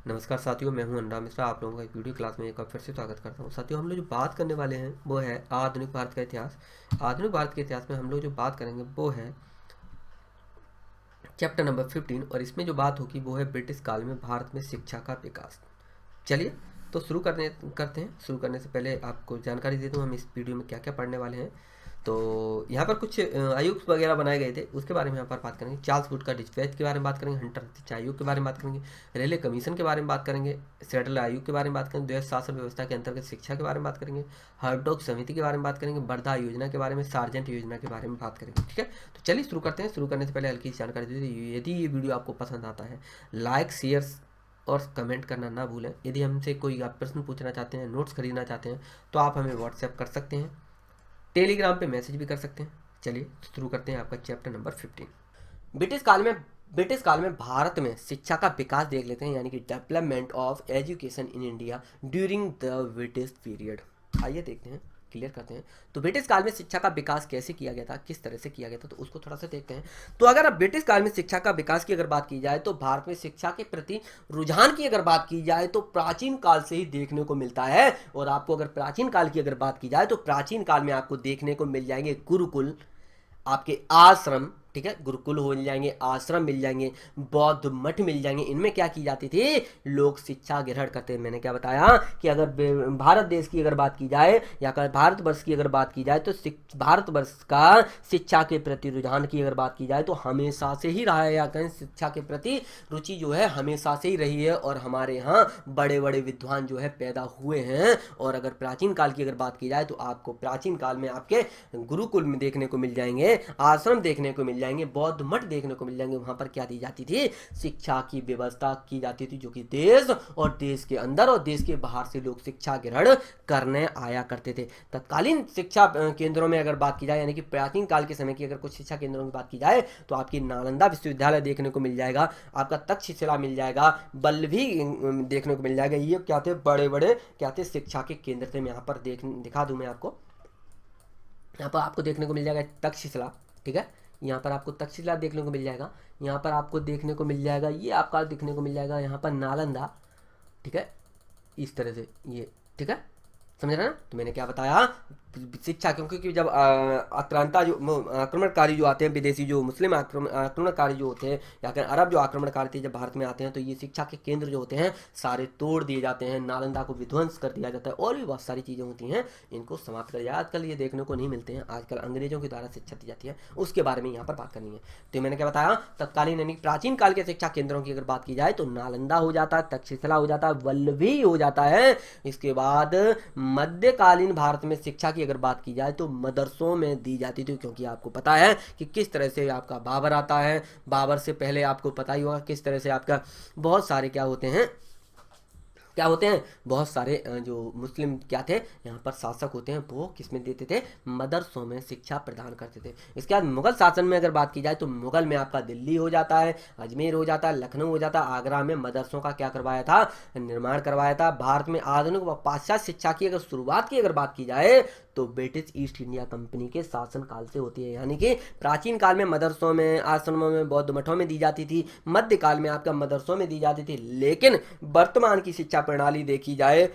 नमस्कार साथियों, मैं हूं अनुराग मिश्रा। आप लोगों का एक वीडियो क्लास में एक बार फिर से स्वागत करता हूं। साथियों, हम लोग जो बात करने वाले हैं वो है आधुनिक भारत का इतिहास। आधुनिक भारत के इतिहास में हम लोग जो बात करेंगे वो है चैप्टर नंबर 15, और इसमें जो बात होगी वो है ब्रिटिश काल में भारत में शिक्षा का विकास। चलिए तो शुरू करते हैं। शुरू करने से पहले आपको जानकारी दे दूं हम इस वीडियो में क्या क्या पढ़ने वाले हैं। तो यहाँ पर कुछ आयोग वगैरह बनाए गए थे, उसके बारे में यहाँ पर बात करेंगे। चार्ल्स वुड का डिस्पैच के बारे में बात करेंगे, हंटर शिक्षा आयोग के बारे में बात करेंगे, रेलवे कमीशन के बारे में बात करेंगे, सेटल आयोग के बारे में बात करेंगे, द्वैध शासन व्यवस्था के अंतर्गत शिक्षा के बारे में बात करेंगे, हर्डॉग समिति के बारे में बात करेंगे, वर्धा योजना के बारे में, सार्जेंट योजना के बारे में बात करेंगे। ठीक है, तो चलिए शुरू करते हैं। शुरू करने से पहले हल्की जानकारी दे दी, यदि ये वीडियो आपको पसंद आता है लाइक शेयर और कमेंट करना ना भूलें। यदि हमसे कोई आप प्रश्न पूछना चाहते हैं, नोट्स खरीदना चाहते हैं, तो आप हमें व्हाट्सएप कर सकते हैं, टेलीग्राम पे मैसेज भी कर सकते हैं। चलिए शुरू करते हैं आपका चैप्टर नंबर 15। ब्रिटिश काल में भारत में शिक्षा का विकास देख लेते हैं, यानी कि development of education in India during the British period. आइए देखते हैं, क्लियर करते हैं। तो ब्रिटिश काल में शिक्षा का विकास कैसे किया गया था, किस तरह से किया गया था, तो उसको थोड़ा सा देखते हैं। तो अगर अब ब्रिटिश काल में शिक्षा का विकास की अगर बात की जाए तो भारत में शिक्षा के प्रति रुझान की अगर बात की जाए तो प्राचीन काल से ही देखने को मिलता है। और आपको अगर प्राचीन काल की अगर बात की जाए तो प्राचीन काल में आपको देखने को मिल जाएंगे गुरुकुल, आपके आश्रम, ठीक है, गुरुकुल हो जाएंगे, आश्रम मिल जाएंगे, बौद्ध मठ मिल जाएंगे। इनमें क्या की जाती थी, लोग शिक्षा ग्रहण करते हैं। मैंने क्या बताया कि अगर भारत देश की अगर बात की जाए या भारतवर्ष की अगर बात की जाए तो भारतवर्ष का शिक्षा के प्रति रुझान की अगर बात की जाए तो हमेशा से ही रहा है, या कहें शिक्षा के प्रति रुचि जो है हमेशा से ही रही है। और हमारे यहाँ बड़े बड़े विद्वान जो है पैदा हुए हैं। और अगर प्राचीन काल की अगर बात की जाए तो आपको प्राचीन काल में आपके गुरुकुल में देखने को मिल जाएंगे, आश्रम देखने को मिल जाएंगे, बौद्ध मठ देखने को मिल जाएंगे। वहां पर क्या दी जाती थी, शिक्षा की व्यवस्था की जाती थी, जो कि देश और देश के अंदर और देश के बाहर से लोग शिक्षा ग्रहण करने आया करते थे। तत्कालीन शिक्षा केंद्रों में अगर बात की जाए, यानी कि प्राचीन काल के समय की अगर कुछ शिक्षा केंद्रों की बात की जाए तो आपकी नालंदा विश्वविद्यालय देखने को मिल जाएगा, आपका तक्षशिला मिल जाएगा, बल्लभी देखने को मिल जाएगा। ये क्या थे, बड़े बड़े क्या थे, शिक्षा के केंद्र थे। मैं यहाँ पर दिखा दूं मैं आपको, यहाँ पर आपको देखने को मिल जाएगा तक्षशिला, ठीक है, यहाँ पर आपको तक्षशिला देखने को मिल जाएगा, यहाँ पर आपको देखने को मिल जाएगा, ये आपका देखने को मिल जाएगा यहाँ पर नालंदा, ठीक है, इस तरह से ये, ठीक है, समझ रहे ना। तो मैंने क्या बताया, शिक्षा, क्योंकि जब आक्रांता जो आक्रमणकारी जो आते हैं, विदेशी जो मुस्लिम आक्रमणकारी जो होते हैं या फिर अरब जो आक्रमणकारी थे, जब भारत में आते हैं तो ये शिक्षा के केंद्र जो होते हैं सारे तोड़ दिए जाते हैं, नालंदा को विध्वंस कर दिया जाता है, और भी बहुत सारी चीज़ें होती हैं, इनको समाप्त कर दिया। आजकल ये देखने को नहीं मिलते हैं, आजकल अंग्रेजों के द्वारा शिक्षा दी जाती है, उसके बारे में यहाँ पर बात करनी है। तो मैंने क्या बताया, तत्कालीन यानी प्राचीन काल के शिक्षा केंद्रों की अगर बात की जाए तो नालंदा हो जाता है, तक्षशिला हो जाता है, वल्लभी हो जाता है। इसके बाद मध्यकालीन भारत में शिक्षा की अगर बात की जाए तो मदरसों में दी जाती थी, क्योंकि आपको पता है कि किस तरह से आपका बाबर आता है, बाबर से पहले आपको पता ही होगा किस तरह से आपका बहुत सारे क्या होते हैं, बहुत सारे जो मुस्लिम क्या थे यहाँ पर शासक होते हैं, वो किसमें देते थे, मदरसों में शिक्षा प्रदान करते थे। इसके बाद मुगल शासन में अगर बात की जाए तो मुगल में आपका दिल्ली हो जाता है, अजमेर हो जाता है, लखनऊ हो जाता है, आगरा में मदरसों का क्या करवाया था, निर्माण करवाया था। भारत में आधुनिक व पाश्चात्य शिक्षा की अगर शुरुआत की अगर बात की जाए तो ब्रिटिश ईस्ट इंडिया कंपनी के शासन काल से होती है, यानी कि प्राचीन काल में मदरसों में, आश्रमों में, बौद्ध मठों में दी जाती थी, मध्यकाल में आपका मदरसों में दी जाती थी। लेकिन वर्तमान की शिक्षा प्रणाली देखी जाए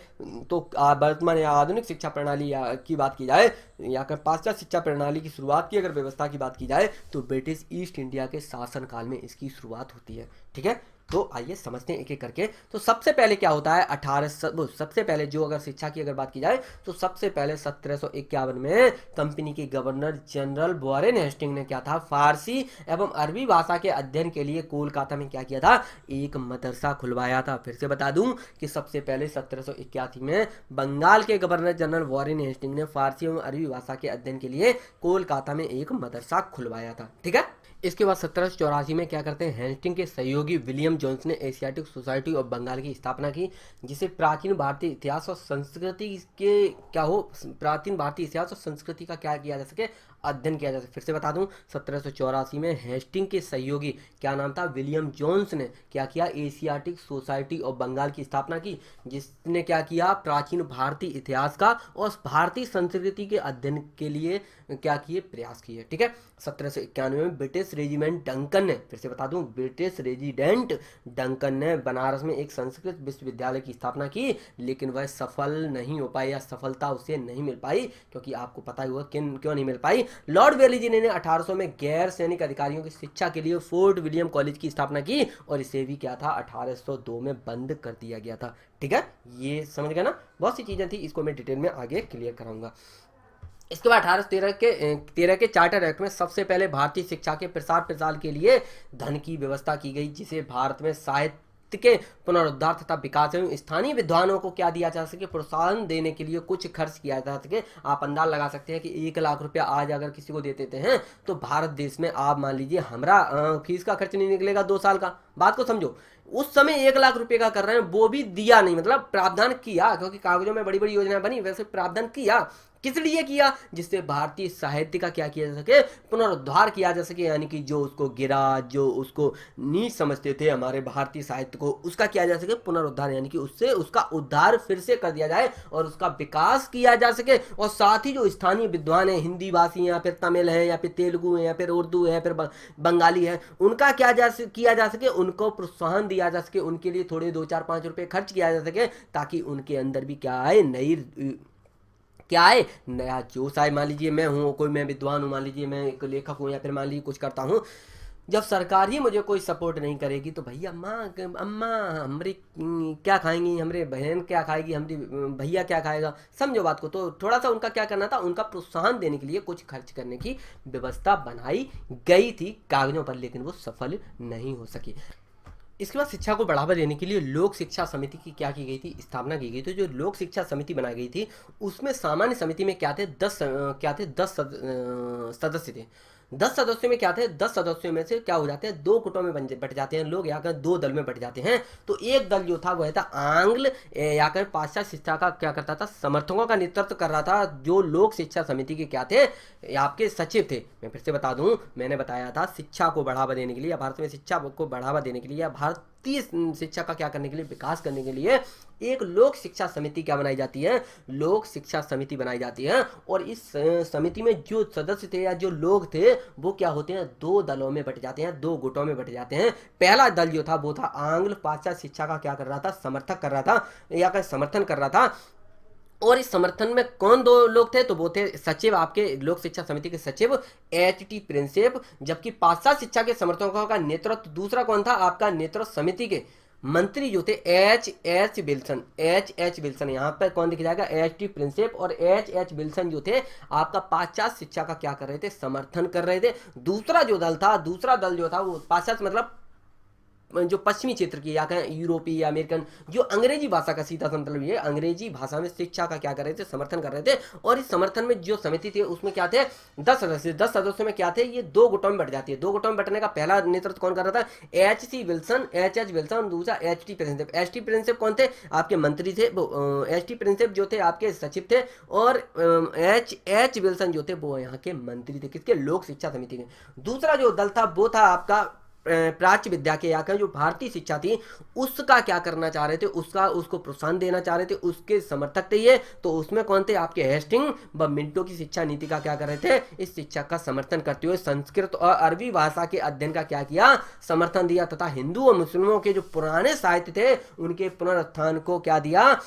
तो वर्तमान या आधुनिक शिक्षा प्रणाली की बात की जाए या पाश्चात्य शिक्षा प्रणाली की शुरुआत की अगर व्यवस्था की बात की जाए तो ब्रिटिश ईस्ट इंडिया के शासन काल में इसकी शुरुआत होती है। ठीक है, तो आइए समझते हैं एक एक करके। तो सबसे पहले क्या होता है, सबसे पहले जो अगर शिक्षा की अगर बात की जाए तो सबसे पहले 1751 में कंपनी के गवर्नर जनरल वॉरेन हेस्टिंग ने क्या था, फारसी एवं अरबी भाषा के अध्ययन के लिए कोलकाता में क्या किया था, एक मदरसा खुलवाया था। फिर से बता दूं कि सबसे पहले 1781 में बंगाल के गवर्नर जनरल वॉरेन हेस्टिंग ने फारसी एवं अरबी भाषा के अध्ययन के लिए कोलकाता में एक मदरसा खुलवाया था। ठीक है, इसके बाद 1784 में क्या करते हैं, हेस्टिंग के सहयोगी विलियम जोन्स ने एशियाटिक सोसाइटी ऑफ बंगाल की स्थापना की, जिसे प्राचीन भारतीय इतिहास और संस्कृति के क्या हो, प्राचीन भारतीय इतिहास और संस्कृति का क्या किया जा सके, अध्ययन किया जा सके। फिर से बता दूं, 1784 में हेस्टिंग के सहयोगी क्या नाम था, विलियम जोन्स ने क्या किया, एशियाटिक सोसाइटी ऑफ बंगाल की स्थापना की, जिसने क्या किया, प्राचीन भारतीय इतिहास का और भारतीय संस्कृति के अध्ययन के लिए क्या किए, प्रयास किए। ठीक है। 1791 में ब्रिटिश रेजिमेंट डंकन ने, फिर से बता दूं, ब्रिटिश रेजिडेंट डंकन ने बनारस में एक संस्कृत विश्वविद्यालय की स्थापना की, लेकिन वह सफल नहीं हो पाई, या सफलता उसे नहीं मिल पाई, क्योंकि आपको पता ही होगा क्यों नहीं मिल पाई। लॉर्ड वेली जी ने 1800 में गैर सैनिक अधिकारियों की शिक्षा के लिए फोर्ट विलियम कॉलेज की स्थापना की, और इसे भी क्या था, 1802 में बंद कर दिया गया था। ठीक है, ये समझ गए ना, बहुत सी चीजें थी, इसको मैं डिटेल में आगे क्लियर कराऊंगा। इसके बाद 1813 के चार्टर एक्ट में सबसे पहले भारतीय शिक्षा के प्रसार प्रसार के लिए धन की व्यवस्था की गई, जिसे भारत में साहित्य के पुनरुद्धार तथा विकास एवं स्थानीय विद्वानों को क्या दिया जा सके, प्रोत्साहन देने के लिए कुछ खर्च किया जा सके। आप अंदाज लगा सकते हैं कि 1 लाख रुपया आज अगर किसी को दे देते हैं तो भारत देश में आप मान लीजिए हमारा फीस का खर्च नहीं निकलेगा 2 साल का। बात को समझो, उस समय 1 लाख रुपए का कर रहे हैं, वो भी दिया नहीं, मतलब प्रावधान किया, क्योंकि कागजों में बड़ी बड़ी योजना बनी, वैसे प्रावधान किया। किस लिए किया, जिससे भारतीय साहित्य का क्या किया जा सके, पुनरुद्धार किया जा सके, यानी कि जो उसको गिरा, जो उसको नीच समझते थे हमारे भारतीय साहित्य को, उसका किया जा सके पुनरुद्धार, यानी कि उससे उसका उद्धार फिर से कर दिया जाए और उसका विकास किया जा सके। और साथ ही जो स्थानीय विद्वान हैं, हिंदी भाषी हैं, या फिर तमिल है, या फिर तेलुगु है, या फिर उर्दू है, फिर बंगाली है, उनका क्या किया जा सके, उनको प्रोत्साहन दिया जा सके, उनके लिए थोड़े 2 4 5 रुपए खर्च किया जा सके, ताकि उनके अंदर भी क्या आए, क्या है, नया जोश आए। मान लीजिए मैं हूँ कोई, मैं विद्वान हूँ, मान लीजिए मैं एक लेखक हूँ, या फिर मान लीजिए कुछ करता हूँ, जब सरकार ही मुझे कोई सपोर्ट नहीं करेगी तो भैया अम्मा हमारी क्या खाएंगी, हमारे बहन क्या खाएगी, हमारी भैया क्या खाएगा, समझो बात को। तो थोड़ा सा उनका क्या करना था, उनका प्रोत्साहन देने के लिए कुछ खर्च करने की व्यवस्था बनाई गई थी कागजों पर, लेकिन वो सफल नहीं हो सकी। इसके बाद शिक्षा को बढ़ावा देने के लिए लोक शिक्षा समिति की क्या की गई थी, स्थापना की गई थी। जो लोक शिक्षा समिति बनाई गई थी, उसमें सामान्य समिति में क्या थे, 10 सदस्य थे। 10 सदस्यों में क्या थे, 10 सदस्यों में से क्या हो जाते हैं, 2 गुटों में बट जाते हैं लोग, या कर 2 दल में बट जाते हैं। तो एक दल जो था वह था आंग्ल या कर पाश्चात्य शिक्षा का क्या करता था, समर्थकों का नेतृत्व कर रहा था। जो लोक शिक्षा समिति के क्या थे, आपके सचिव थे। मैं फिर से बता दूं, मैंने बताया था शिक्षा को बढ़ावा देने के लिए, या भारत में शिक्षा को बढ़ावा देने के लिए, या भारतीय शिक्षा का क्या करने के लिए, विकास करने के लिए एक लोक शिक्षा समिति क्या बनाई जाती है, लोक शिक्षा समिति बनाई जाती है। और इस समिति में जो सदस्य थे या जो लोग थे वो क्या होते हैं, 2 दलों में बट जाते हैं, 2 गुटों में बट जाते हैं। पहला दल जो था वो था आंग्ल पाश्चात्य शिक्षा का क्या कर रहा था, समर्थक कर रहा था, या का समर्थन कर रहा था। और इस समर्थन में कौन 2 लोग थे, तो वो थे सचिव, आपके लोक शिक्षा समिति के सचिव H.T. प्रिंसेप। जबकि पाश्चात्य शिक्षा के समर्थकों का नेतृत्व दूसरा कौन था, आपका नेतृत्व समिति के मंत्री जो थे H.H. विल्सन। यहाँ पर कौन दिख जाएगा, H.T. प्रिंसेप और H.H. विल्सन जो थे आपका पाश्चात्य शिक्षा का क्या कर रहे थे, समर्थन कर रहे थे। दूसरा दल जो था वो पाश्चात्य मतलब जो पश्चिमी क्षेत्र की, या कहें यूरोपीय या अमेरिकन, जो अंग्रेजी भाषा का सीधा मतलब ये अंग्रेजी भाषा में शिक्षा का क्या कर रहे थे, समर्थन कर रहे थे। और इस समर्थन में जो समिति थी उसमें क्या थे, 10 सदस्य। 10 सदस्यों में क्या थे, ये 2 गुटों में बट जाती है। 2 गुटों में बटने का पहला नेतृत्व कौन कर रहा था, H.H. विल्सन, और दूसरा H.T. प्रिंसेप। H.T. प्रिंसेप कौन थे, आपके मंत्री थे। H.T. प्रिंसेप जो थे आपके सचिव थे, और H.H. विल्सन जो थे वो यहाँ के मंत्री थे, किसके, लोक शिक्षा समिति के। दूसरा जो दल था वो था आपका प्राच्य विद्या के, या जो भारतीय शिक्षा थी उसका क्या करना चाह रहे थे, उसको प्रोत्साहन देना चाह रहे थे, उसके समर्थक थे ये। तो उसमें कौन थे, आपके हेस्टिंग व मिंटो की शिक्षा नीति का क्या कर रहे थे, इस शिक्षा का समर्थन करते हुए संस्कृत और अरबी भाषा के अध्ययन का क्या किया, समर्थन दिया, तथा हिंदू और मुस्लिमों के जो पुराने साहित्य थे उनके पुनरुत्थान को क्या दिया,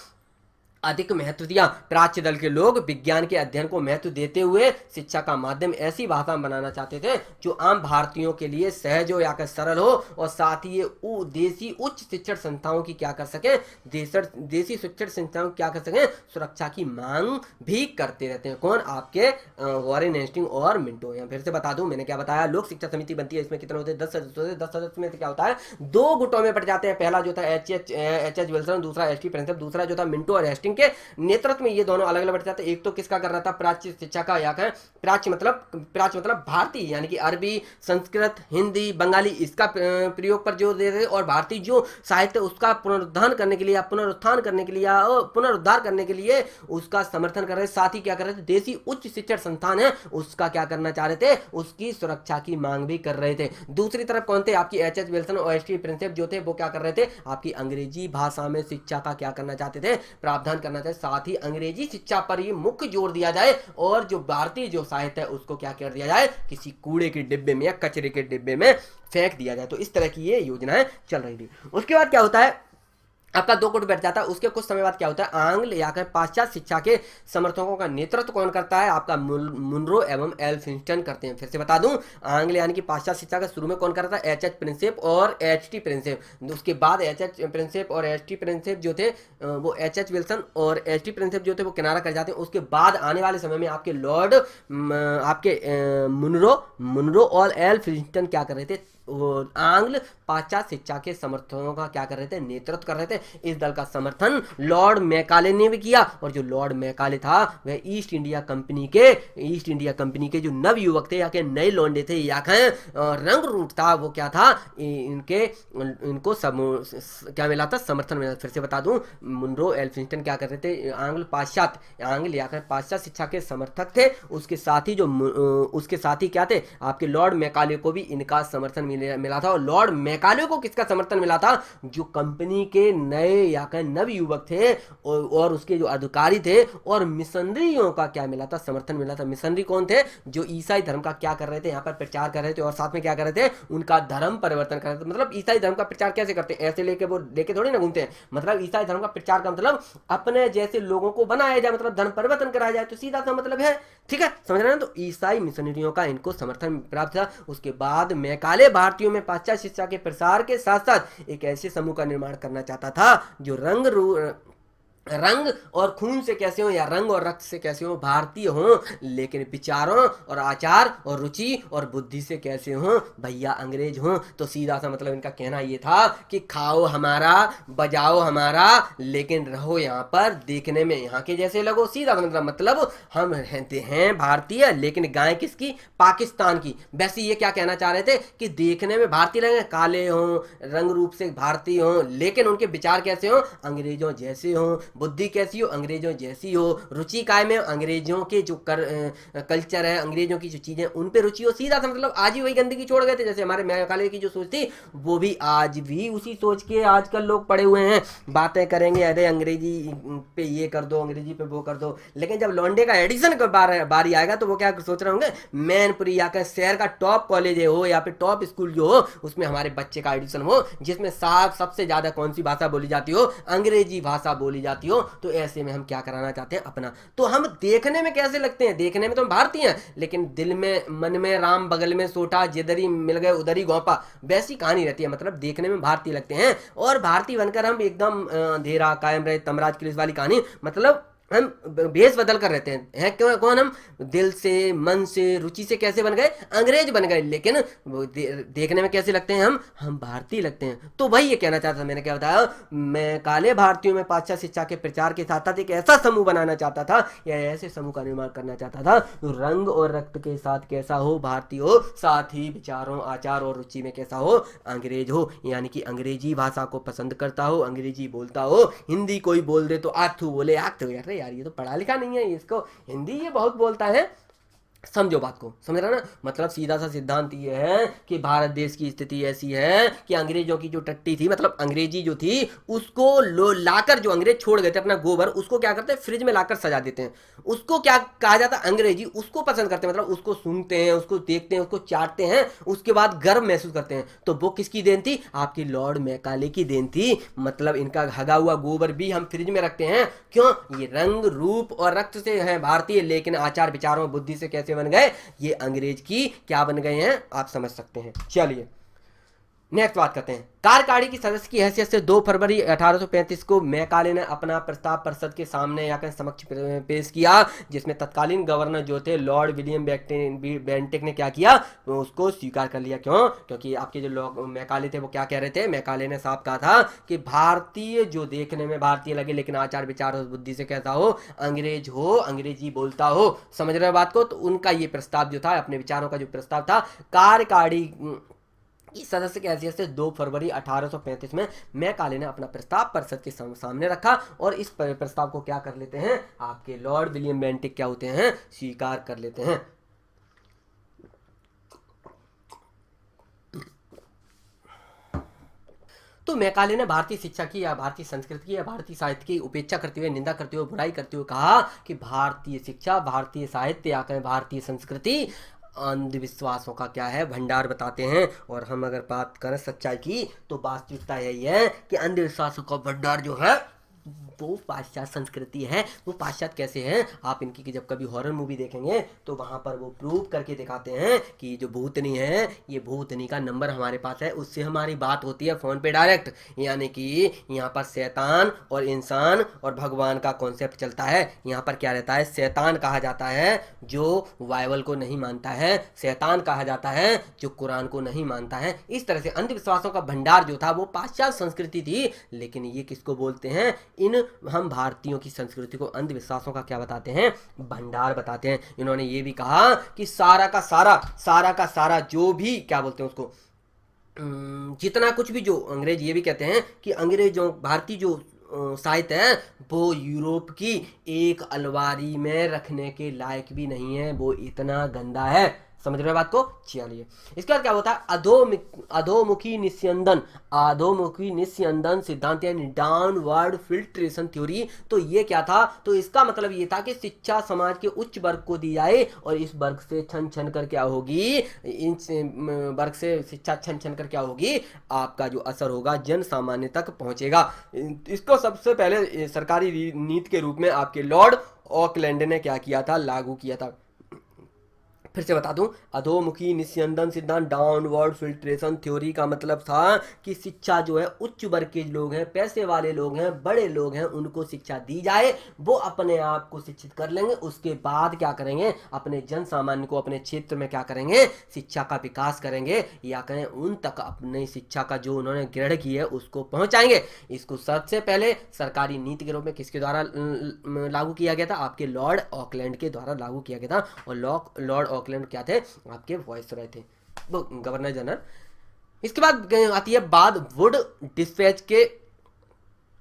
अधिक महत्व दिया। प्राच्य दल के लोग विज्ञान के अध्ययन को महत्व देते हुए शिक्षा का माध्यम ऐसी भाषा में बनाना चाहते थे जो आम भारतीयों के लिए सहज हो, या कर सरल हो, और साथ ही ये देसी उच्च शिक्षण संस्थाओं की क्या कर सके, देसी शिक्षण संस्थाओं की क्या कर सके, सुरक्षा की मांग भी करते रहते हैं। कौन, आपके वॉरेन हेस्टिंग और मिंटो। यहाँ फिर से बता दूं, मैंने क्या बताया, लोक शिक्षा समिति बनती है, इसमें कितने होते हैं, 10 सदस्य होते हैं। 10 सदस्य में से क्या होता है, 2 गुटों में बट जाते हैं। पहला जो था H.H. विल्सन, दूसरा H.T. प्रिंसेप, दूसरा जो था मिंटो और हेस्टिंग। किन के नेतृत्व में ये दोनों अलग अलग बढ़ जाते हैं। एक तो किसका कर रहा था, प्राच्य शिक्षा का, या कहें प्राच्य मतलब भारतीय यानी कि अरबी, संस्कृत, हिंदी, बंगाली इसका प्रयोग पर जोर दे रहे, और भारतीय जो साहित्य उसका पुनरुद्धार करने के लिए या पुनरुत्थान करने के लिए या पुनरुद्धार करने के लिए उसका समर्थन कर रहे। साथ ही क्या कर रहे थे, देसी उच्च शिक्षण संस्थान है उसका क्या करना चाह रहे थे, उसकी सुरक्षा की मांग भी कर रहे थे। दूसरी तरफ कौन थे, आपकी एच विल्सन और एच टी प्रिंसेप जो थे वो क्या कर रहे थे, आपकी अंग्रेजी भाषा में शिक्षा का क्या करना चाहते थे, प्रावधान करना चाहते। साथ ही अंग्रेजी शिक्षा पर ही मुख्य जोर दिया जाए और जो भारतीय जो साहित्य है उसको क्या कर दिया जाए, किसी कूड़े के डिब्बे में या कचरे के डिब्बे में फेंक दिया जाए। तो इस तरह की ये योजनाएं चल रही थी। उसके बाद क्या होता है, आपका 2 गुट बैठ जाता है। उसके कुछ समय बाद क्या होता है, आंग्ल या पाश्चात्य शिक्षा के समर्थकों का नेतृत्व कौन करता है, आपका मुनरो एवं एल्फिंस्टन करते हैं। फिर से बता दूं, आंग्ल यानी कि पाश्चात्य शिक्षा का शुरू में कौन करता है, एच प्रिंसेप और एच टी प्रिंसेप। उसके बाद एच प्रिंसेप और एच टी प्रिंसेप जो थे वो एच विल्सन और एच टी प्रिंसेप जो थे वो किनारा कर जाते हैं। उसके बाद आने वाले समय में आपके लॉर्ड आपके मुनरो और एल्फिंस्टन क्या कर रहे थे, आंग्ल पाश्चात्य शिक्षा के समर्थकों का क्या कर रहे थे, नेतृत्व कर रहे थे। इस दल का समर्थन लॉर्ड मैकाले ने भी किया, और जो लॉर्ड मैकाले था वह ईस्ट इंडिया कंपनी के जो नव युवक थे या के नए लौंडे थे या रंग रूट था, वो क्या था, इनको क्या मिला था, समर्थन मिला। फिर से बता दूं, मुनरो एल्फिंस्टन क्या कर रहे थे, आंग्ल या पाश्चात्य शिक्षा के समर्थक थे। उसके साथ ही क्या थे, आपके लॉर्ड मैकाले को भी इनका समर्थन मिला था। और लॉर्ड मैकाले को किसका समर्थन मिला था, जो कंपनी के नए या नव युवक थे और उसके जो अधिकारी थे, और मिशनरियों का क्या मिला था, समर्थन मिला था। मिशनरी कौन थे, जो ईसाई धर्म का क्या कर रहे थे, यहाँ पर प्रचार कर रहे थे और साथ में क्या कर रहे थे, उनका धर्म परिवर्तन कर रहे थे। मतलब ईसाई धर्म का प्रचार कैसे करते हैं, ऐसे लेके थोड़ी ना घूमते हैं। मतलब ईसाई धर्म का प्रचार का मतलब अपने जैसे लोगों को बनाया जाए, मतलब धर्म परिवर्तन कराया जाए, तो सीधा सा मतलब है, ठीक है, समझ रहे हैं। तो ईसाई मिशनरियों का इनको समर्थन प्राप्त था। उसके बाद मैकाले भारतीयों में पाश्चात्य शिक्षा के प्रसार के साथ साथ एक ऐसे समूह का निर्माण करना चाहता था जो रंग और खून से कैसे हो या रंग और रक्त से कैसे हो, भारतीय हो, लेकिन विचारों और आचार और रुचि और बुद्धि से कैसे हो, भैया अंग्रेज हो। तो सीधा सा मतलब इनका कहना ये था कि खाओ हमारा, बजाओ हमारा, लेकिन रहो यहाँ पर, देखने में यहाँ के जैसे लगो। सीधा मतलब हम हैं भारतीय, लेकिन गाय किसकी, पाकिस्तान की। वैसे ये क्या कहना चाह रहे थे कि देखने में भारतीय लगे, काले हों, रंग रूप से भारतीय हों, लेकिन उनके विचार कैसे हो, अंग्रेजों जैसे हो, बुद्धि कैसी हो, अंग्रेजों जैसी हो, रुचि काय में अंग्रेजों के जो कल्चर है, अंग्रेजों की जो चीजें उन पे रुचि हो। सीधा सा मतलब आज ही वही गंदगी छोड़ गए थे। जैसे हमारे मैकाले की जो सोच थी वो भी आज भी उसी सोच के आजकल लोग पड़े हुए हैं, बातें करेंगे, अरे अंग्रेजी पे ये कर दो, अंग्रेजी पे वो कर दो। लेकिन जब लौंडे का एडिशन का बारी आएगा तो वो क्या सोच रहे होंगे, मैनपुरी या शहर का टॉप कॉलेज हो या फिर टॉप स्कूल जो हो, उसमें हमारे बच्चे का एडिशन हो, जिसमें सबसे ज्यादा कौन सी भाषा बोली जाती हो, अंग्रेजी भाषा बोली जाती हो। तो ऐसे में हम क्या कराना चाहते हैं, अपना। तो हम देखने में कैसे लगते हैं, देखने में तो हम भारतीय हैं, लेकिन दिल में, मन में राम बगल में सोटा, जिधर ही मिल गए उधर ही घोंपा, वैसी कहानी रहती है। मतलब देखने में भारतीय लगते हैं और भारतीय बनकर हम एकदम अंधेरा कायम रहे तमराज किलिस वाली कहानी, मतलब हम भेष बदल कर रहते हैं क्यों, कौन हम, दिल से, मन से, रुचि से कैसे बन गए, अंग्रेज बन गए, लेकिन देखने में कैसे लगते हैं, हम भारतीय लगते हैं। तो वही ये कहना चाहता था, मैंने क्या बताया, मैं काले भारतीयों में पाश्चात्य शिक्षा के प्रचार के साथ साथ एक ऐसा समूह बनाना चाहता था या ऐसे समूह का निर्माण करना चाहता था जो रंग और रक्त के साथ कैसा हो, भारतीय हो, साथ ही विचारों, आचार और रुचि में कैसा हो, अंग्रेज हो, यानी कि अंग्रेजी भाषा को पसंद करता हो, अंग्रेजी बोलता हो। हिंदी कोई बोल दे तो आथू बोले आख, तो यार ये तो पढ़ा लिखा नहीं है, इसको हिंदी ये बहुत बोलता है। समझो बात को, समझ रहा ना। मतलब सीधा सा सिद्धांत ये है कि भारत देश की स्थिति ऐसी है कि अंग्रेजों की जो टट्टी थी, मतलब अंग्रेजी जो थी, उसको लाकर, जो अंग्रेज छोड़ गए थे अपना गोबर, उसको क्या करते हैं, फ्रिज में लाकर सजा देते हैं। उसको क्या कहा जाता है, अंग्रेजी। उसको पसंद करते हैं, मतलब उसको सूंघते हैं, उसको देखते हैं, उसको चाटते हैं, उसके बाद गर्व महसूस करते हैं। तो वो किसकी देन थी, आपकी लॉर्ड मैकाले की देन थी। मतलब इनका हगा हुआ गोबर भी हम फ्रिज में रखते हैं, क्यों, ये रंग रूप और रक्त से है भारतीय, लेकिन आचार विचारों बुद्धि से कैसे बन गए, ये अंग्रेज की क्या बन गए हैं, आप समझ सकते हैं। चलिए नेक्स्ट बात करते हैं, कार्यकारिणी की सदस्य की हैसियत से 2 फरवरी 1835 को मैकाले ने अपना प्रस्ताव परिषद के सामने या के समक्ष पेश किया, जिसमें तत्कालीन गवर्नर जो थे लॉर्ड विलियम बेंटिक ने क्या किया, उसको स्वीकार कर लिया। क्यों? क्योंकि आपके जो लोग मैकाले थे वो क्या कह रहे थे, मैकाले ने साफ कहा था कि भारतीय जो देखने में भारतीय लगे लेकिन आचार विचार और बुद्धि से कैसा हो, अंग्रेज हो, अंग्रेजी बोलता हो। समझ रहे हो बात को? तो उनका ये प्रस्ताव जो था, अपने विचारों का जो प्रस्ताव था, कार्यकारिणी इस सदस्य की हैसियत से 2 फरवरी 1835 में मैकाले ने अपना प्रस्ताव परिषद के सामने रखा और इस प्रस्ताव को क्या कर लेते हैं, आपके लॉर्ड विलियम बेंटिक क्या होते हैं, स्वीकार कर लेते हैं। तो मैकाले ने भारतीय शिक्षा की या भारतीय संस्कृति की या भारतीय साहित्य की उपेक्षा करते हुए, निंदा करते हुए, बुराई करते हुए कहा कि भारतीय शिक्षा, भारतीय साहित्य या कहें भारतीय संस्कृति अंधविश्वासों का क्या है, भंडार बताते हैं। और हम अगर बात करें सच्चाई की तो वास्तविकता यही है कि अंधविश्वासों का भंडार जो है वो पाश्चात्य संस्कृति है। वो पाश्चात्य कैसे हैं, आप इनकी की जब कभी हॉरर मूवी देखेंगे तो वहां पर वो प्रूव करके दिखाते हैं कि जो भूतनी है, ये भूतनी का नंबर हमारे पास है, उससे हमारी बात होती है फोन पे डायरेक्ट। यानी कि यहाँ पर शैतान और इंसान और भगवान का कॉन्सेप्ट चलता है। यहाँ पर क्या रहता है, शैतान कहा जाता है जो बाइबल को नहीं मानता है, शैतान कहा जाता है जो कुरान को नहीं मानता है। इस तरह से अंधविश्वासों का भंडार जो था वो पाश्चात्य संस्कृति थी, लेकिन ये किसको बोलते हैं, इन हम भारतीयों की संस्कृति को अंधविश्वासों का क्या बताते हैं, भंडार बताते हैं। इन्होंने ये भी कहा कि सारा का सारा जो भी क्या बोलते हैं उसको, जितना कुछ भी, जो अंग्रेज ये भी कहते हैं कि अंग्रेजों भारतीय जो साहित्य है वो यूरोप की एक अलमारी में रखने के लायक भी नहीं है, वो इतना गंदा है। समझ रहे हो बात को? चलिए, इसके बाद क्या होता है, अधोमुखी निस्यंदन सिद्धांत यानी डाउनवर्ड फिल्ट्रेशन थ्योरी। तो ये क्या था, तो इसका मतलब ये था कि शिक्षा समाज के उच्च वर्ग को दी जाए और इस वर्ग से छन छन कर क्या होगी, इन वर्ग से शिक्षा छन छन कर क्या होगी, आपका जो असर होगा जन सामान्य तक पहुंचेगा। इसको सबसे पहले सरकारी नीति के रूप में आपके लॉर्ड ऑकलैंड ने क्या किया था, लागू किया था। फिर से बता दूं, अधोमुखी निस्यंदन सिद्धांत डाउनवर्ड फिल्ट्रेशन थ्योरी का मतलब था कि शिक्षा जो है उच्च वर्ग के लोग हैं, पैसे वाले लोग हैं, बड़े लोग हैं, उनको शिक्षा दी जाए, वो अपने आप को शिक्षित कर लेंगे, उसके बाद क्या करेंगे, अपने जन सामान्य को अपने क्षेत्र में क्या करेंगे, शिक्षा का विकास करेंगे, या कहें उन तक अपनी शिक्षा का जो उन्होंने ग्रहण की है उसको पहुंचाएंगे। इसको सबसे पहले सरकारी नीति के रूप में किसके द्वारा लागू किया गया था, आपके लॉर्ड ऑकलैंड के द्वारा लागू किया गया था। और लॉर्ड ऑकलैंड क्या थे, आपके वॉइसरॉय थे, वो गवर्नर जनरल। इसके बाद आती है बात वुड डिस्पैच के,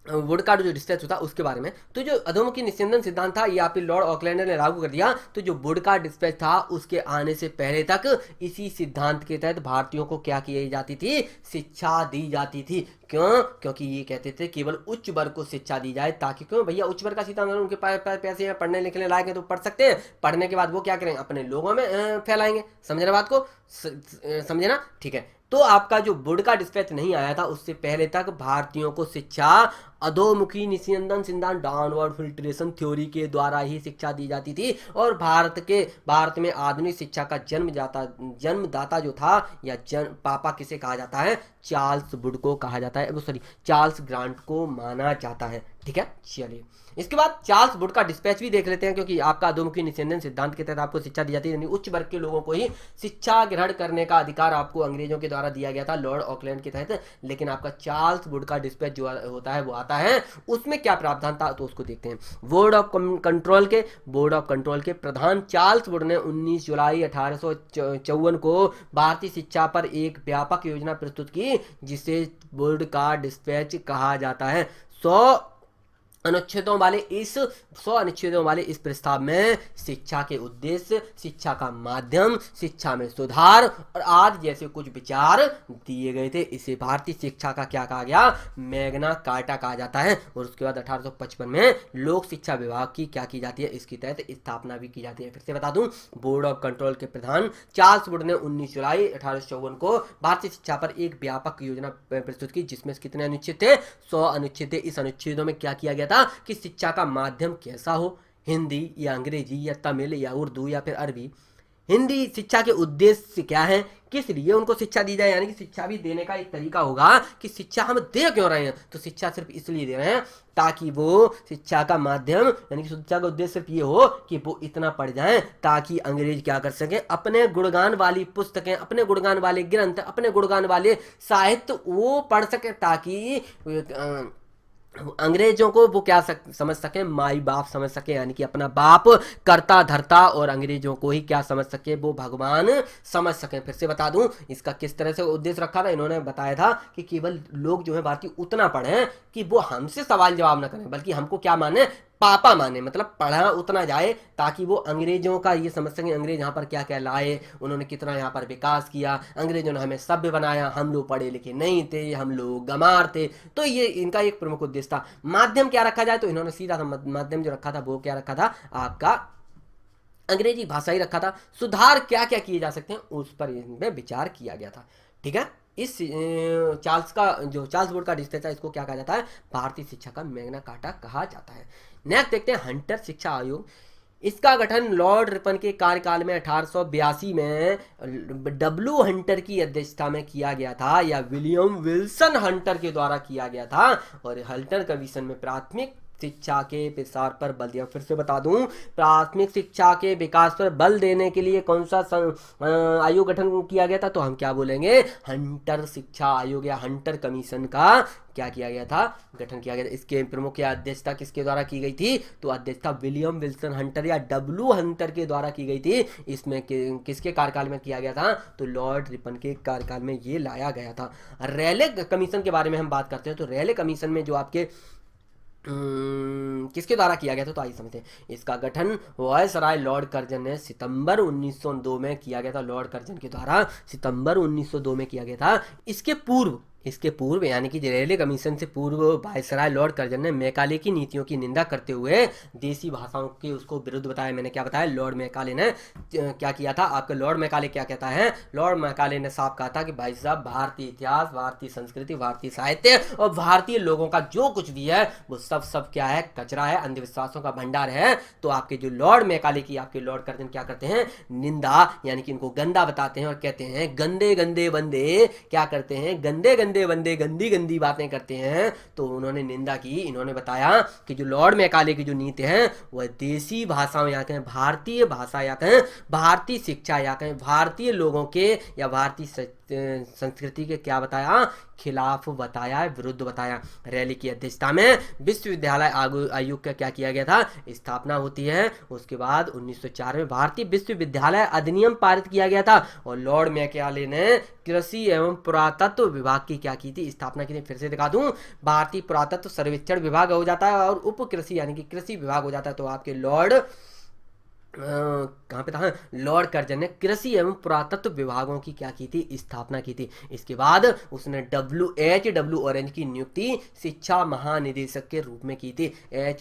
वुड का जो डिस्पैच होता उसके बारे में। तो जो अधोमुखी निस्यंदन सिद्धांत था ये आपके लॉर्ड ऑकलैंड ने लागू कर दिया। तो जो वुड का डिस्पैच था उसके आने से पहले तक इसी सिद्धांत के तहत भारतीयों को क्या की जाती थी, शिक्षा दी जाती थी। क्यों? क्योंकि ये कहते थे केवल उच्च वर्ग को शिक्षा दी जाए, ताकि क्यों भैया उच्च वर्ग का शिक्षा, उनके पास पैसे हैं, पढ़ने लिखने लायक है तो पढ़ सकते हैं, पढ़ने के बाद वो क्या करेंगे, अपने लोगों में फैलाएंगे। समझ रहे बात को? समझे ना? ठीक है। तो आपका जो वुड का डिस्पैच नहीं आया था उससे पहले तक भारतीयों को शिक्षा अधोमुखी निस्यंदन सिद्धांत डाउनवर्ड फिल्ट्रेशन थ्योरी के द्वारा ही शिक्षा दी जाती थी। और भारत में आधुनिक शिक्षा का जन्मदाता जो था या पापा किसे कहा जाता है, चार्ल्स वुड को कहा जाता है, सॉरी चार्ल्स ग्रांट को माना जाता है। ठीक है, चलिए इसके बाद चार्ल्स वुड का डिस्पैच भी देख लेते हैं, क्योंकि आपका अधोमुखी निस्यंदन सिद्धांत के तहत आपको शिक्षा दी जाती है, यानी उच्च वर्ग के लोगों को ही शिक्षा ग्रहण करने का अधिकार आपको अंग्रेजों के द्वारा दिया गया था लॉर्ड ऑकलैंड के तहत। लेकिन आपका चार्ल्स वुड का डिस्पैच जो होता है वो आता है, उसमें क्या प्रावधान था तो उसको देखते हैं। बोर्ड ऑफ कंट्रोल के प्रधान चार्ल्स वुड ने 19 जुलाई 1854 को भारतीय शिक्षा पर एक व्यापक योजना प्रस्तुत की, जिसे वुड का डिस्पैच कहा जाता है। 100 अनुच्छेदों वाले इस प्रस्ताव में शिक्षा के उद्देश्य, शिक्षा का माध्यम, शिक्षा में सुधार और आदि जैसे कुछ विचार दिए गए थे। इसे भारतीय शिक्षा का क्या कहा गया, मैग्ना कार्टा कहा जाता है। और उसके बाद 1855 में लोक शिक्षा विभाग की क्या की जाती है, इसके तहत स्थापना भी की जाती है। फिर से बता दूं, बोर्ड ऑफ कंट्रोल के प्रधान चार्ल्स वुड ने 19 जुलाई 1854 को भारतीय शिक्षा पर एक व्यापक योजना प्रस्तुत की, जिसमें कितने अनुच्छेद थे, 100 अनुच्छेद थे। इस अनुच्छेदों में क्या किया गया था कि शिक्षा का माध्यम कैसा हो, हिंदी या अंग्रेजी या तमिल या उर्दू या फिर अरबी, हिंदी शिक्षा के उद्देश्य क्या है, किस लिए उनको शिक्षा दी जाए, यानी कि शिक्षा भी देने का एक तरीका होगा कि शिक्षा हम दे क्यों रहे हैं। तो शिक्षा सिर्फ इसलिए दे रहे हैं ताकि वो शिक्षा का माध्यम यानी कि शिक्षा का उद्देश्य सिर्फ ये हो कि वो इतना पढ़ जाएं ताकि अंग्रेज क्या कर सके, अपने गुणगान वाली पुस्तकें, अपने गुणगान वाले ग्रंथ, अपने गुणगान वाले साहित्य वो पढ़ सके, ताकि अंग्रेजों को वो क्या समझ सके, माई बाप समझ सके, यानी कि अपना बाप करता धरता, और अंग्रेजों को ही क्या समझ सके, वो भगवान समझ सके। फिर से बता दूं इसका किस तरह से उद्देश्य रखा था। इन्होंने बताया था कि केवल लोग जो है भारतीय उतना पढ़े कि वो हमसे सवाल जवाब ना करें, बल्कि हमको क्या माने, पापा माने, मतलब पढ़ा उतना जाए ताकि वो अंग्रेजों का ये समझ सकें अंग्रेज यहाँ पर क्या क्या लाए, उन्होंने कितना यहाँ पर विकास किया, अंग्रेजों ने हमें सभ्य बनाया, हम लोग पढ़े लिखे नहीं थे, हम लोग गंवार थे। तो ये इनका एक प्रमुख उद्देश्य था। माध्यम क्या रखा जाए, तो इन्होंने सीधा माध्यम जो रखा था वो क्या रखा था, आपका अंग्रेजी भाषा ही रखा था। सुधार क्या क्या किए जा सकते हैं उस पर इनमें विचार किया गया था। ठीक है, इस चार्ल्स का जो चार्ल्स बोर्ड का डिस्टेंस है, इसको क्या कहा जाता है, भारतीय शिक्षा का मैग्ना कार्टा कहा जाता है। नेक्स्ट देखते हैं हंटर शिक्षा आयोग। इसका गठन लॉर्ड रिपन के कार्यकाल में 1882 में डब्ल्यू हंटर की अध्यक्षता में किया गया था, या विलियम विल्सन हंटर के द्वारा किया गया था। और हंटर कमीशन में प्राथमिक शिक्षा के प्रसार पर बल दिया। फिर से बता दूं, प्राथमिक शिक्षा के विकास पर बल देने के लिए कौन सा आयोग गठन किया गया था, तो हम क्या बोलेंगे, हंटर शिक्षा आयोग या हंटर कमीशन का क्या किया गया था, गठन किया गया था। इसके प्रमुख या अध्यक्षता किसके द्वारा की गई थी, तो अध्यक्षता विलियम विल्सन हंटर या डब्ल्यू हंटर के द्वारा की गई थी। इसमें किसके कार्यकाल में किया गया था, तो लॉर्ड रिपन के कार्यकाल में ये लाया गया था। रेले कमीशन के बारे में हम बात करते हैं, तो रेले कमीशन में जो आपके किसके द्वारा किया गया था, तो आइए समझते हैं। इसका गठन वायसराय लॉर्ड कर्जन ने सितंबर 1902 में किया गया था। लॉर्ड कर्जन के द्वारा सितंबर 1902 में किया गया था। इसके पूर्व यानी कि रेले कमीशन से पूर्व वायसराय लॉर्ड कर्जन ने मैकाले की नीतियों की निंदा करते हुए देसी भाषाओं के उसको विरुद्ध बताया। मैंने क्या बताया, लॉर्ड मैकाले ने क्या किया था, आपके लॉर्ड मैकाले क्या कहता है, लॉर्ड मैकाले ने साफ कहा था कि भाई साहब भारतीय इतिहास, भारतीय संस्कृति, भारतीय साहित्य और भारतीय लोगों का जो कुछ भी है वो सब क्या है, कचरा है, अंधविश्वासों का भंडार है। तो आपके जो लॉर्ड मैकाले की आपके लॉर्ड कर्जन क्या करते हैं, निंदा यानी कि इनको गंदा बताते हैं और कहते हैं गंदे गंदे बंदे, क्या करते हैं, गंदे गंदे बंदे गंदी गंदी बातें करते हैं। तो उन्होंने निंदा की। इन्होंने बताया कि जो लॉर्ड मैकाले की जो नीति है वह देसी भाषाओं या कहें भारतीय भाषा या कहें भारतीय शिक्षा या कहें भारतीय लोगों के या भारतीय संस्कृति के क्या बताया, खिलाफ बताया, विरुद्ध बताया। रैली की अध्यक्षता में विश्वविद्यालय आयोग का क्या किया गया था, स्थापना होती है। उसके बाद 1904 में भारतीय विश्वविद्यालय अधिनियम पारित किया गया था और लॉर्ड मैकाले ने कृषि एवं पुरातत्व विभाग की क्या की थी, स्थापना की थी। फिर से दिखा दूं, भारतीय पुरातत्व सर्वेक्षण विभाग हो जाता है और उप कृषि यानी कि कृषि विभाग हो जाता है। तो आपके लॉर्ड कहाँ पे था, लॉर्ड कर्जन ने कृषि एवं पुरातत्व विभागों की क्या की थी, स्थापना की थी। इसके बाद उसने डब्ल्यू ऑरेंज की नियुक्ति शिक्षा महानिदेशक के रूप में की थी।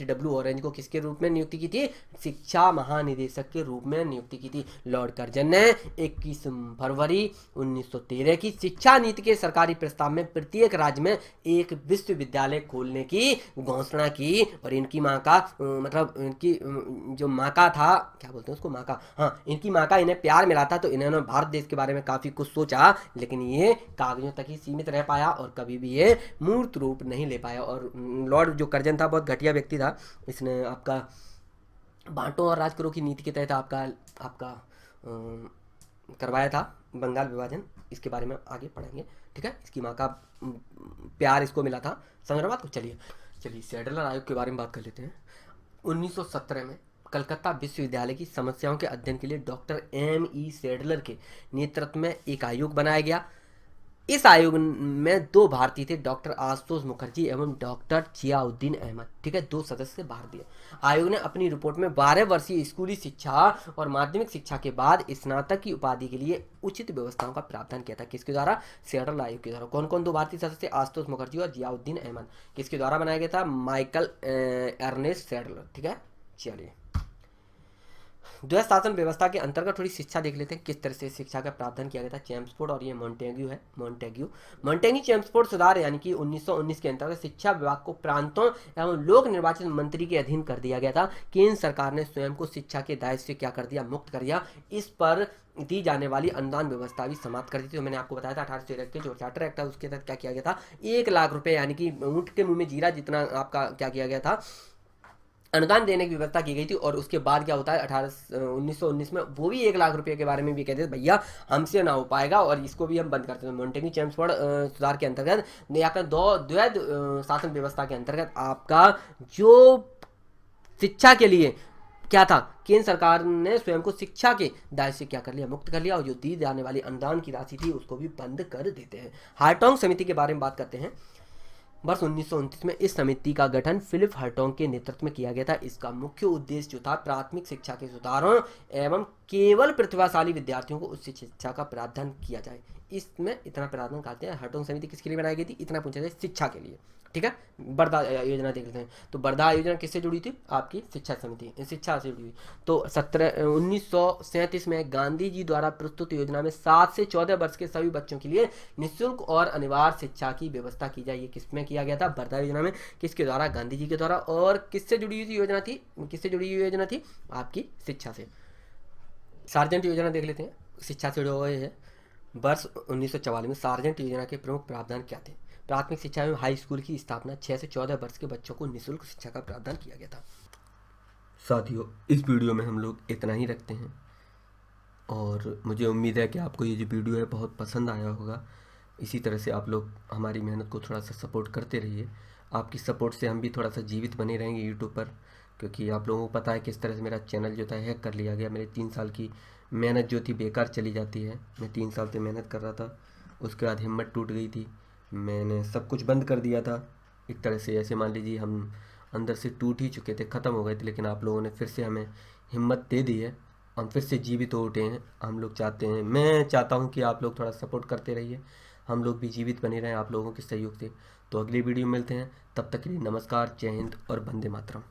डब्ल्यू ऑरेंज को किसके रूप में नियुक्ति की थी, शिक्षा महानिदेशक के रूप में नियुक्ति की थी। लॉर्ड कर्जन ने 21 फरवरी 1913 की शिक्षा नीति के सरकारी प्रस्ताव में प्रत्येक राज्य में एक विश्वविद्यालय खोलने की घोषणा की। और इनकी माँ का मतलब इनकी जो माँ का था, क्या बोलते हैं उसको, माँ का, हाँ, इनकी माँ का इन्हें प्यार मिला था। तो इन्होंने भारत देश के बारे में काफ़ी कुछ सोचा, लेकिन ये कागजों तक ही सीमित रह पाया और कभी भी ये मूर्त रूप नहीं ले पाया। और लॉर्ड जो कर्जन था बहुत घटिया व्यक्ति था। इसने आपका बांटो और राज करो की नीति के तहत आपका करवाया था बंगाल विभाजन। इसके बारे में आगे पढ़ेंगे, ठीक है। इसकी माँ का प्यार इसको मिला था, समझ रहे हो बात को। चलिए सैडलर आयोग के बारे में बात कर लेते हैं। 1917 में कलकत्ता विश्वविद्यालय की समस्याओं के अध्ययन के लिए डॉक्टर M.E. सैडलर के नेतृत्व में एक आयोग बनाया गया। इस आयोग में 2 भारतीय थे, डॉक्टर आशुतोष मुखर्जी एवं डॉक्टर जियाउद्दीन अहमद, ठीक है, 2 सदस्य भारतीय। आयोग ने अपनी रिपोर्ट में 12 वर्षीय स्कूली शिक्षा और माध्यमिक शिक्षा के बाद स्नातक की उपाधि के लिए उचित व्यवस्थाओं का प्रावधान किया था। किसके द्वारा, सैडलर आयोग के द्वारा। कौन कौन 2 भारतीय सदस्य, आशुतोष मुखर्जी और जियाउद्दीन अहमद। किसके द्वारा बनाया गया था, माइकल अर्नेस्ट सैडलर, ठीक है। चलिए द्वैत शासन व्यवस्था के अंतर्गत थोड़ी शिक्षा देख लेते हैं, किस तरह से शिक्षा का प्रावधान किया गया था। चेम्सफोर्ड और ये मोंटेग्यू है, मोंटेग्यू चेम्सफोर्ड सुधार यानी कि 1919 के अंतर्गत शिक्षा विभाग को प्रांतों एवं लोक निर्वाचित मंत्री के अधीन कर दिया गया था। केंद्र सरकार ने स्वयं को शिक्षा के दायित्व से क्या कर दिया, मुक्त कर दिया। इस पर दी जाने वाली अनुदान व्यवस्था भी समाप्त कर दी थी। तो मैंने आपको बताया था 1813 के जो चार्टर एक्ट है उसके तहत क्या किया गया था, 1 लाख रुपए यानी कि ऊँट के मुंह में जीरा जितना आपका क्या किया गया था, अनुदान देने की व्यवस्था की गई थी। और उसके बाद क्या होता है 1919 में वो भी 1 लाख रुपए के बारे में भी कहते थे भैया हमसे ना हो पाएगा और इसको भी हम बंद करते हैं। मोंटेग्यू चेम्सफोर्ड सुधार के अंतर्गत या द्वैध शासन व्यवस्था के अंतर्गत आपका जो शिक्षा के लिए क्या था, केंद्र सरकार ने स्वयं को शिक्षा के दायित्व से क्या कर लिया, मुक्त कर लिया। और जो दी जाने वाली अनुदान की राशि थी उसको भी बंद कर देते हैं। हार्टोंग समिति के बारे में बात करते हैं। वर्ष 1929 में इस समिति का गठन फिलिप हार्टोग के नेतृत्व में किया गया था। इसका मुख्य उद्देश्य जो था प्राथमिक शिक्षा के सुधारों एवं केवल प्रतिभाशाली विद्यार्थियों को उच्च शिक्षा का प्रावधान किया जाए। इसमें इतना प्रावधान करते हैं। हार्टोग समिति किसके लिए बनाई गई थी, इतना पूछा जाए, शिक्षा के लिए। ठीक है, वर्धा योजना देख लेते हैं। तो वर्धा योजना किससे जुड़ी थी, आपकी शिक्षा समिति, शिक्षा से जुड़ी हुई। तो 1937 में गांधी जी द्वारा प्रस्तुत योजना में 7 से 14 वर्ष के सभी बच्चों के लिए निःशुल्क और अनिवार्य शिक्षा की व्यवस्था की जाए। ये किसमें किया गया था, वर्धा योजना में। किसके द्वारा, गांधी जी के द्वारा। और किससे जुड़ी हुई योजना थी, किससे जुड़ी हुई योजना थी, आपकी शिक्षा से। सार्जेंट योजना देख लेते हैं, शिक्षा से जुड़े हुए हैं। वर्ष 1944 में सार्जेंट योजना के प्रमुख प्रावधान क्या थे। प्राथमिक शिक्षा में हाई स्कूल की स्थापना, 6 से 14 वर्ष के बच्चों को निःशुल्क शिक्षा का प्रावधान किया गया था। साथियों, इस वीडियो में हम लोग इतना ही रखते हैं और मुझे उम्मीद है कि आपको ये जो वीडियो है बहुत पसंद आया होगा। इसी तरह से आप लोग हमारी मेहनत को थोड़ा सा सपोर्ट करते रहिए। आपकी सपोर्ट से हम भी थोड़ा सा जीवित बने रहेंगे यूट्यूब पर, क्योंकि आप लोगों को पता है किस तरह से मेरा चैनल जो था हैक कर लिया गया। मेरे 3 साल की मेहनत जो थी बेकार चली जाती है। मैं 3 साल से मेहनत कर रहा था, उसके बाद हिम्मत टूट गई थी, मैंने सब कुछ बंद कर दिया था एक तरह से। ऐसे मान लीजिए हम अंदर से टूट ही चुके थे, ख़त्म हो गए थे, लेकिन आप लोगों ने फिर से हमें हिम्मत दे दी है, हम फिर से जीवित हो उठे हैं। हम लोग चाहते हैं, मैं चाहता हूँ कि आप लोग थोड़ा सपोर्ट करते रहिए, हम लोग भी जीवित बने रहें आप लोगों के सहयोग से। तो अगली वीडियो में मिलते हैं, तब तक के लिए नमस्कार, जय हिंद और वंदे मातरम।